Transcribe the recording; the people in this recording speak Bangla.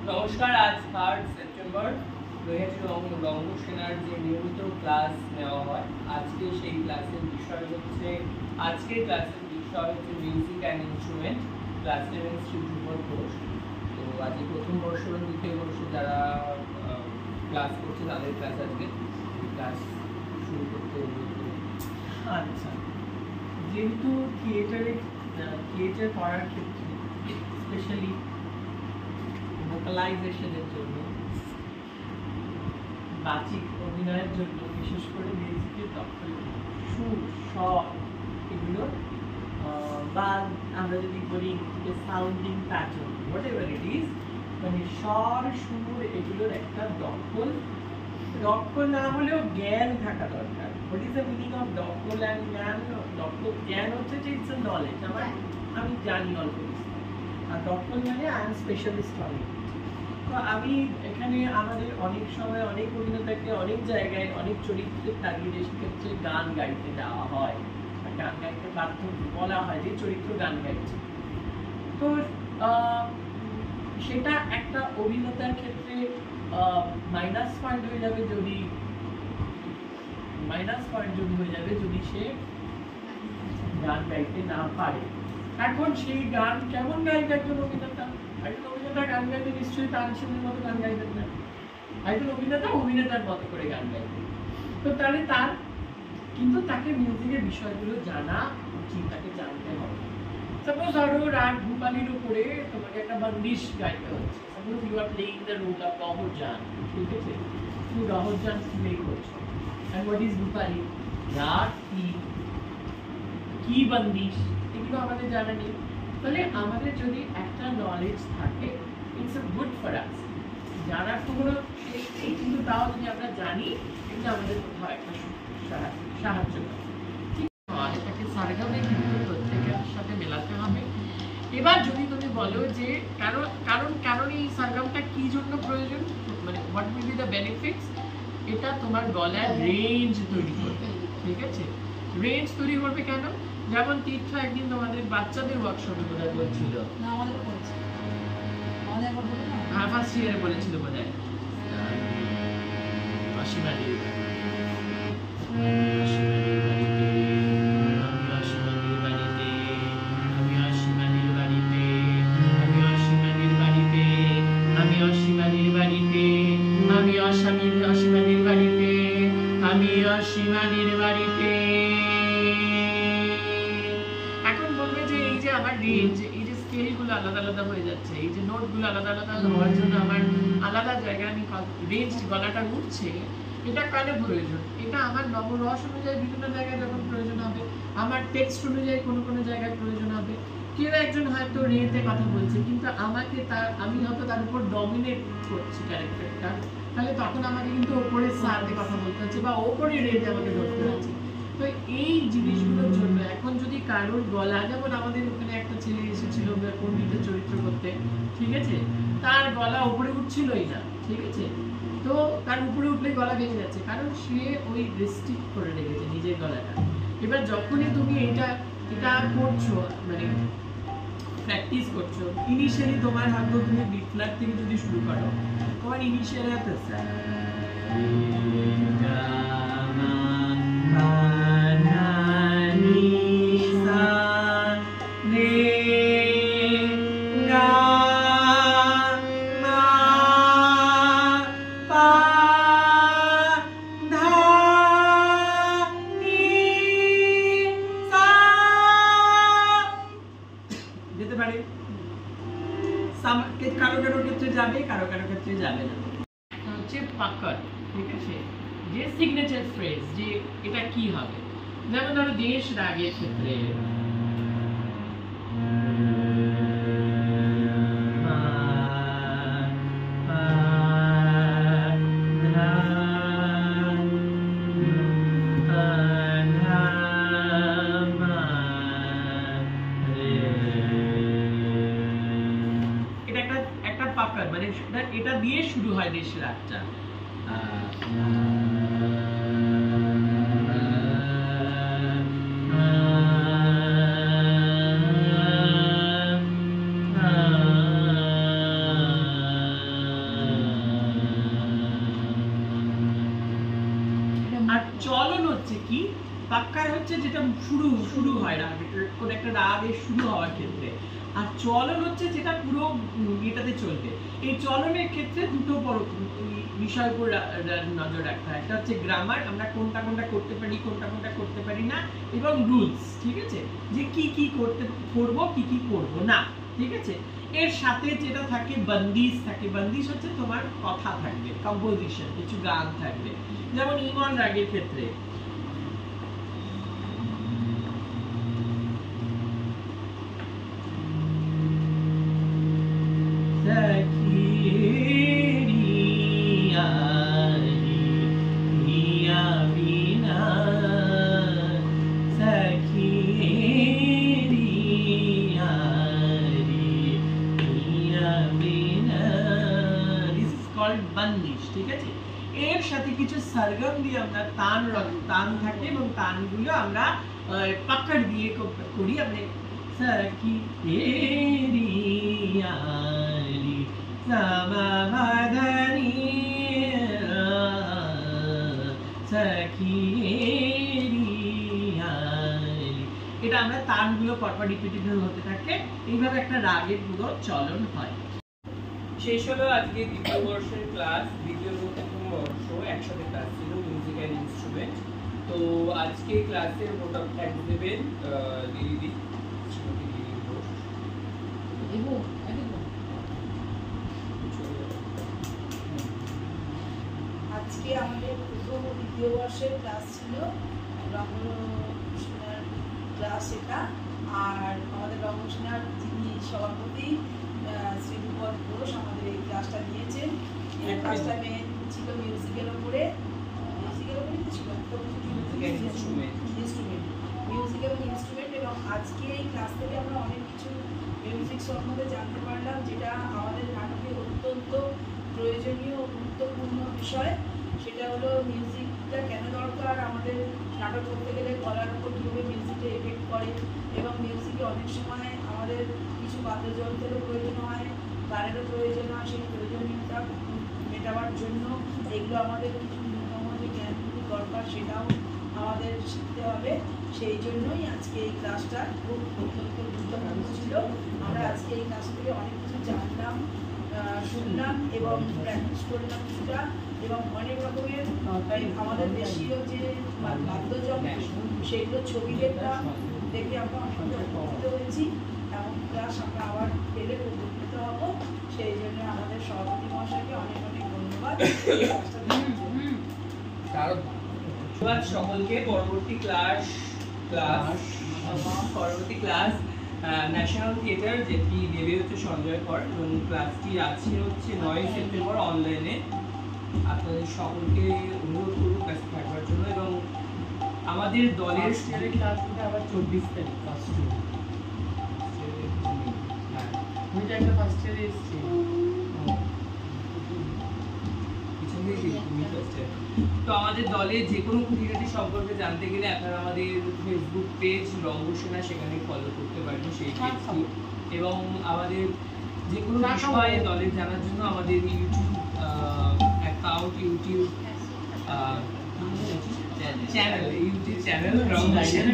নমস্কার, আজ 3 সেপ্টেম্বর 2024 লঙ্ঘ সেনার যে নিয়মিত ক্লাস নেওয়া হয়, আজকে সেই ক্লাসের বিষয় হচ্ছে music and instrument class 11 Shri Dhrupad Ghosh. তো আজকে প্রথম বর্ষ এবং দ্বিতীয় বর্ষে যারা ক্লাস করছে তাদের ক্লাস আজকে ক্লাস শুরু করতে অনুরোধ করি। আচ্ছা, যেহেতু থিয়েটার করার ক্ষেত্রে স্পেশালি ভোকালাইজেশনের জন্য, বাচিক অভিনয়ের জন্য, বিশেষ করে মিউজিকের দক্ষতা, সুর, স্বর, এগুলো বা আমরা যদি বলি sounding pattern, what ever it is, মানে স্বর, সুর, এগুলোর একটা দক্ষ না হলেও জ্ঞান থাকা দরকার। What is the meaning of দক্ষ অ্যান্ড জ্ঞান? জ্ঞান হচ্ছে যে ইটস এ নলেজ, আমি জানি অল্প কিছু, আর দক্ষ মানে I am specialist on it. তো আমি এখানে আমাদের অনেক সময় অনেক অভিনেতাকে অনেক জায়গায় অনেক চরিত্রের তাগিদে সেক্ষেত্রে গান গাইতে দেওয়া হয়, গান গাইতে বাধ্য বলা হয় যে চরিত্র গান গাইছে। তো সেটা একটা অভিনেতার ক্ষেত্রে মাইনাস পয়েন্ট হয়ে যাবে যদি সে গান গাইতে না পারে। এখন সেই গান কেমন গাইবে একজন অভিনেতা? গান গাইতে নিশ্চয়ই তানসেনের মতো গান গাইবেন না, একজন অভিনেতার মতো করে গান গাইবে। তো তাহলে তাকে মিউজিকের বিষয়গুলো জানা উচিত, তাকে জানতে হবে। সাপোজ ধরো রাগ ভূপালির উপরে তোমাকে একটা বন্দিশ গাইতে হচ্ছে, suppose you are playing the role of Raharjan, ঠিক আছে? তুমি রহরজান প্লে করছো, and what is ভূপালি, রাগ কি বন্দিশ, এগুলো আমাদের জানা নেই। তাহলে আমাদের যদি একটা নলেজ থাকে, it's a good for us. জানার তো কোনো শেষ নেই, কিন্তু তাও যদি আমরা জানি, এটা আমাদের কোথাও একটা সাহায্য করে। এটাকে সারগামে কিন্তু প্রত্যেকের সাথে মেলাতে হবে। এবার যদি তুমি বলো যে কারণ এই সারগামটা কি জন্য প্রয়োজন, মানে what will be the benefits, এটা তোমার গলার রেঞ্জ তৈরি করবে, ঠিক আছে? রেঞ্জ তৈরি করবে কেন? যেমন তীর্থ একদিন তোমাদের বাচ্চাদের ওয়ার্কশপে বোধহয় বলছিল, ফার্স্ট ইয়ারে বলেছিল বোধহয়, অসীমাদির বাড়িতে। এখন বলবে যে এই যে আমার রেঞ্জ, এই যে স্কেলগুলো আলাদা আলাদা হয়ে যাচ্ছে, এই যে নোটগুলো আলাদা আলাদা হওয়ার জন্য আমার আলাদা জায়গায় আমি রেঞ্জ গলাটা উঠছে, এটা কেন প্রয়োজন? এটা আমার নবরস অনুযায়ী বিভিন্ন জায়গায় যখন প্রয়োজন হবে, আমার টেক্সট অনুযায়ী কোনো জায়গায় প্রয়োজন হবে। কেউ একজন হয়তো রেতে কথা বলছে, কিন্তু আমি হয়তো তার উপর ডমিনেট করছি ক্যারেক্টারটা, তাহলে তখন আমাকে কিন্তু ওপরে সাথে কথা বলতে হচ্ছে বা ওপরে রেতে আমাকে ধরতে হচ্ছে। তো এই জিনিসগুলোর জন্য এখন যদি কারোর গলা, যেমন আমাদের ওখানে একটা ছেলে এসেছিল পণ্ডিতের চরিত্র করতে, ঠিক আছে? তার গলা উপরে উঠছিলই না, ঠিক আছে? তো তার উপরে উঠলে গলা ভেঙে যাচ্ছে, কারণ সে ওই রেস্ট্রিক্ট করে রেখেছে নিজের গলাটা। এবার যখনই তুমি এটা করছো, মানে প্র্যাকটিস করছো, ইনিশিয়ালি তোমার হয়তো তুমি বি ফ্ল্যাট থেকে যদি শুরু করো, তোমার ইনিশিয়াল আছে কারো ক্ষেত্রে যাবে, কারো ক্ষেত্রে যাবে না। হচ্ছে পাকড়, ঠিক আছে? যে সিগনেচার ফ্রেজ, যে এটা কি হবে, যেমন ধরো দেশ রাগের ক্ষেত্রে মানে এটা দিয়ে শুরু হয় দেশ রাগটা। চলন হচ্ছে কি, পাক্কার হচ্ছে যেটা শুরু হয় রাগ, কোন একটা রাগের শুরু হওয়ার ক্ষেত্রে, আর চলন হচ্ছে যেটা পুরো এটাতে চলবে। এই চলনের ক্ষেত্রে দুটো বড় বিষয় উপর নজর রাখতে হয়। একটা হচ্ছে গ্রামার, আমরা কোনটা কোনটা করতে পারি, কোনটা কোনটা করতে পারি না, এবং রুলস, ঠিক আছে, যে কি কি করব, কি কি করব না, ঠিক আছে। এর সাথে যেটা থাকে বন্দিশ থাকে, বন্দিশ হচ্ছে তোমার কথা থাকবে, কম্পোজিশন, কিছু গান থাকবে। যেমন ইমন রাগের ক্ষেত্রে বন্দিশ, ঠিক আছে। এর সাথে কিছু সরগম দিয়ে আমরা তান থাকে, এবং তানগুলো আমরা পাকড় দিয়ে করি। আপনি সখী হেরিয়ারি সমাধানি সখী হেরিয়ারি, এটা আমরা তানগুলো পরপর রিপিটেড হতে থাকে। এইভাবে একটা রাগের পুরো চলন হয়। শেষ হলো আজকে দ্বিতীয় বর্ষের ক্লাস, দ্বিতীয় প্রথম বর্ষ একসাথে ক্লাস ছিল মিউজিক অ্যান্ড ইনস্ট্রুমেন্ট। তো আজকে ক্লাসের মোট অফ ট্যাক্স দেবেন দিদি ঘোষ। আজকে আমাদের প্রথম দ্বিতীয় বর্ষের ক্লাস ছিল রঙ্গসেনার ক্লাস এটা। আর আমাদের রঙ্গসেনার যিনি সভাপতি শ্রীপদ ঘোষ আমাদের এই ক্লাসটা নিয়েছেন। এই ক্লাসটা মেন ছিল মিউজিকের ওপরে ছিল ইনস্ট্রুমেন্ট, মিউজিক এবং ইনস্ট্রুমেন্ট। এবং আজকে এই ক্লাস থেকে আমরা অনেক কিছু মিউজিক সম্বন্ধে জানতে পারলাম, যেটা আমাদের নাটকের অত্যন্ত প্রয়োজনীয় ও গুরুত্বপূর্ণ বিষয়। সেটা হলো মিউজিকটা কেন দরকার, আমাদের নাটক করতে গেলে গলার উপর কীভাবে মিউজিকটা এফেক্ট করে, এবং মিউজিকে অনেক সময় আমাদের কিছু বাদ্যযন্ত্রেরও প্রয়োজন হয়, গানেরও প্রয়োজন হয়। সেই প্রয়োজনীয়তা মেটাবার জন্য এগুলো আমাদের কিছু ন্যূনতম যে জ্ঞানগুলি দরকার সেটাও আমাদের শিখতে হবে। সেই জন্যই আজকে এই ক্লাসটা খুব অত্যন্ত গুরুত্বপূর্ণ ছিল। আমরা আজকে এই ক্লাস থেকে অনেক কিছু জানলাম, শুনলাম এবং প্র্যাকটিস করলাম কিছুটা। এবং অনেক রকমের আমাদের দেশীয় যে বাদ্যযন্ত্র সেগুলো ছবি দেখলাম, দেখে আমরা অনেকটা উপকৃত হয়েছি। এমন ক্লাস আমরা আবার পেলে উপকৃত হব। সেই জন্য আমাদের সভাপতি মহাশয়কে অনেক অনেক ধন্যবাদ। সকলকে পরবর্তী ক্লাস ন্যাশনাল থিয়েটার, যেটি দেবে হচ্ছে সঞ্জয় কর, এবং ক্লাসটি আছে হচ্ছে 9 সেপ্টেম্বর অনলাইনে। আপনাদের সকলকে অনুরোধ করব ক্লাসে থাকবার জন্য। এবং আমাদের দলের ক্লাসটা আবার 24 তারিখ ফার্স্ট ইয়ার, ওইটা একটা ফার্স্ট ইয়ারে এসেছে। তো আমাদের দলে যে কোনো খুঁটিনাটি সম্পর্কে জানতে গেলে আপনারা আমাদের ফেসবুক পেজ রঙ্গসেনা, সেখানে ফলো করতে পারবেন সেই পেজটি। এবং আমাদের যে কোনো বিষয়ে দলের জানার জন্য আমাদের ইউটিউব অ্যাকাউন্ট, ইউটিউব চ্যানেল রঙ্গসেনা